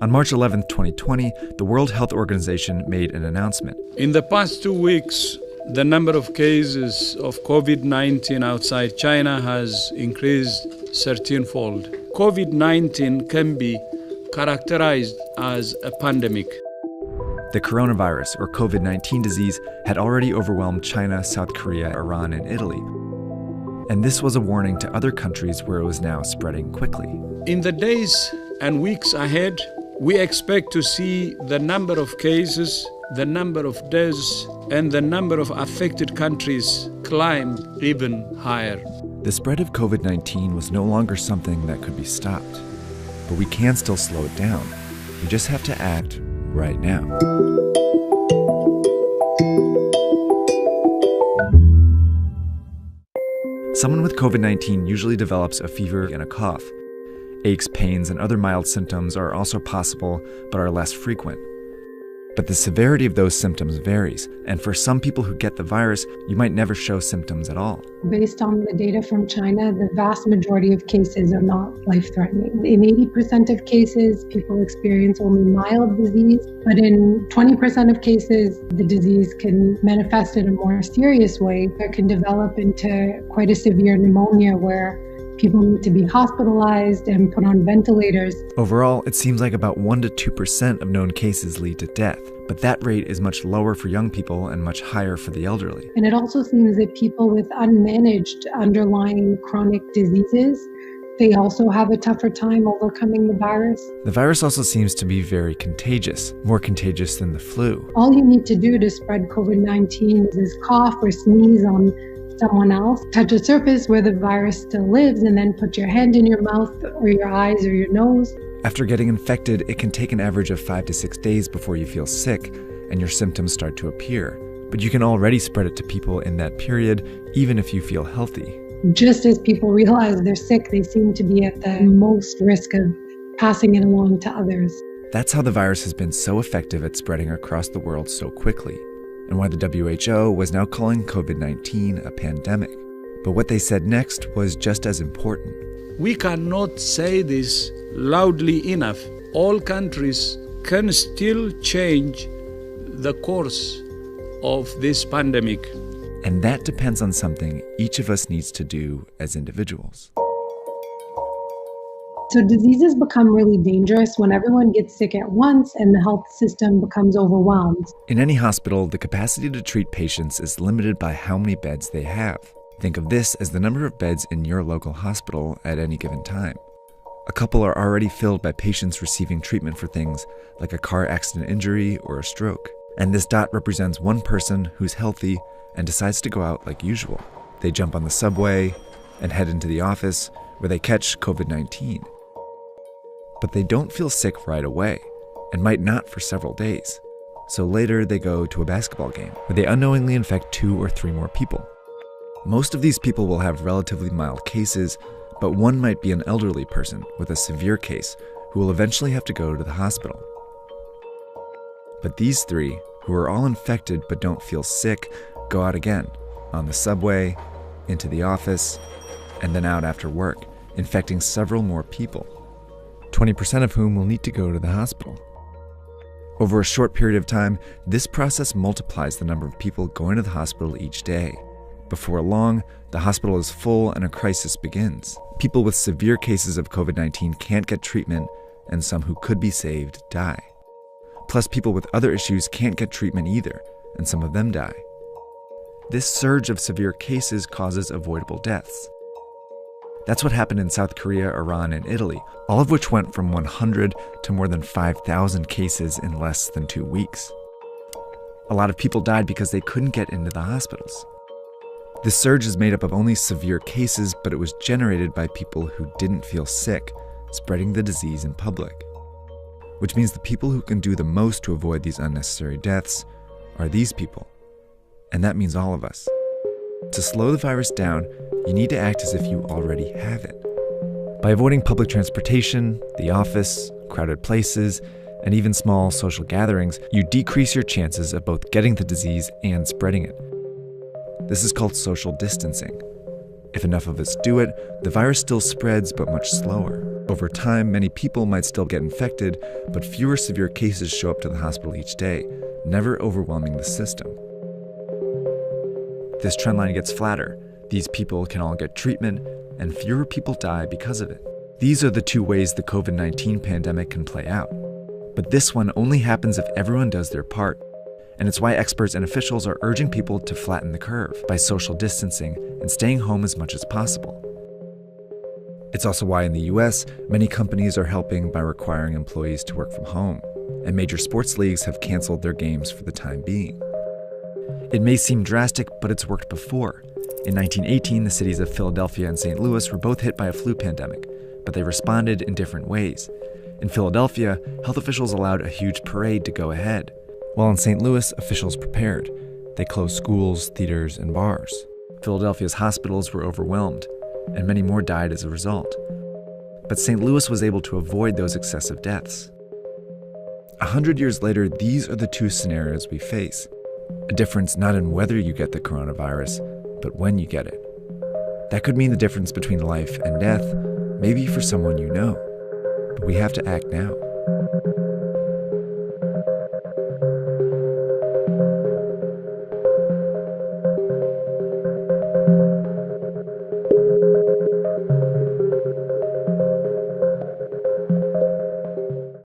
On March 11, 2020, the World Health Organization made an announcement. In the past 2 weeks, the number of cases of COVID-19 outside China has increased 13-fold. COVID-19 can be characterized as a pandemic. The coronavirus, or COVID-19 disease, had already overwhelmed China, South Korea, Iran, and Italy. And this was a warning to other countries where it was now spreading quickly. In the days and weeks ahead, we expect to see the number of cases, the number of deaths, and the number of affected countries climb even higher. The spread of COVID-19 was no longer something that could be stopped. But we can still slow it down. We just have to act right now. Someone with COVID-19 usually develops a fever and a cough. Aches, pains, and other mild symptoms are also possible, but are less frequent. But the severity of those symptoms varies, and for some people who get the virus, you might never show symptoms at all. Based on the data from China, the vast majority of cases are not life-threatening. In 80% of cases, people experience only mild disease, but in 20% of cases, the disease can manifest in a more serious way. It can develop into quite a severe pneumonia where people need to be hospitalized and put on ventilators. Overall, it seems like about 1% to 2% of known cases lead to death, but that rate is much lower for young people and much higher for the elderly. And it also seems that people with unmanaged underlying chronic diseases, they also have a tougher time overcoming the virus. The virus also seems to be very contagious, more contagious than the flu. All you need to do to spread COVID-19 is cough or sneeze on someone else, touch a surface where the virus still lives, and then put your hand in your mouth or your eyes or your nose. After getting infected, it can take an average of 5 to 6 days before you feel sick and your symptoms start to appear. But you can already spread it to people in that period, even if you feel healthy. Just as people realize they're sick, they seem to be at the most risk of passing it along to others. That's how the virus has been so effective at spreading across the world so quickly, and why the WHO was now calling COVID-19 a pandemic. But what they said next was just as important. We cannot say this loudly enough. All countries can still change the course of this pandemic. And that depends on something each of us needs to do as individuals. So diseases become really dangerous when everyone gets sick at once and the health system becomes overwhelmed. In any hospital, the capacity to treat patients is limited by how many beds they have. Think of this as the number of beds in your local hospital at any given time. A couple are already filled by patients receiving treatment for things like a car accident injury or a stroke. And this dot represents one person who's healthy and decides to go out like usual. They jump on the subway and head into the office where they catch COVID-19. But they don't feel sick right away, and might not for several days. So later they go to a basketball game, where they unknowingly infect 2 or 3 more people. Most of these people will have relatively mild cases, but one might be an elderly person with a severe case who will eventually have to go to the hospital. But these 3, who are all infected but don't feel sick, go out again, on the subway, into the office, and then out after work, infecting several more people. 20% of whom will need to go to the hospital. Over a short period of time, this process multiplies the number of people going to the hospital each day. Before long, the hospital is full and a crisis begins. People with severe cases of COVID-19 can't get treatment, and some who could be saved die. Plus, people with other issues can't get treatment either, and some of them die. This surge of severe cases causes avoidable deaths. That's what happened in South Korea, Iran, and Italy, all of which went from 100 to more than 5,000 cases in less than 2 weeks. A lot of people died because they couldn't get into the hospitals. This surge is made up of only severe cases, but it was generated by people who didn't feel sick, spreading the disease in public. Which means the people who can do the most to avoid these unnecessary deaths are these people. And that means all of us. To slow the virus down, you need to act as if you already have it. By avoiding public transportation, the office, crowded places, and even small social gatherings, you decrease your chances of both getting the disease and spreading it. This is called social distancing. If enough of us do it, the virus still spreads, but much slower. Over time, many people might still get infected, but fewer severe cases show up to the hospital each day, never overwhelming the system. This trend line gets flatter. These people can all get treatment, and fewer people die because of it. These are the two ways the COVID-19 pandemic can play out. But this one only happens if everyone does their part. And it's why experts and officials are urging people to flatten the curve by social distancing and staying home as much as possible. It's also why in the US, many companies are helping by requiring employees to work from home, and major sports leagues have canceled their games for the time being. It may seem drastic, but it's worked before. In 1918, the cities of Philadelphia and St. Louis were both hit by a flu pandemic, but they responded in different ways. In Philadelphia, health officials allowed a huge parade to go ahead, while in St. Louis, officials prepared. They closed schools, theaters, and bars. Philadelphia's hospitals were overwhelmed, and many more died as a result. But St. Louis was able to avoid those excessive deaths. 100 years later, these are the two scenarios we face. A difference not in whether you get the coronavirus, but when you get it. That could mean the difference between life and death, maybe for someone you know. But we have to act now.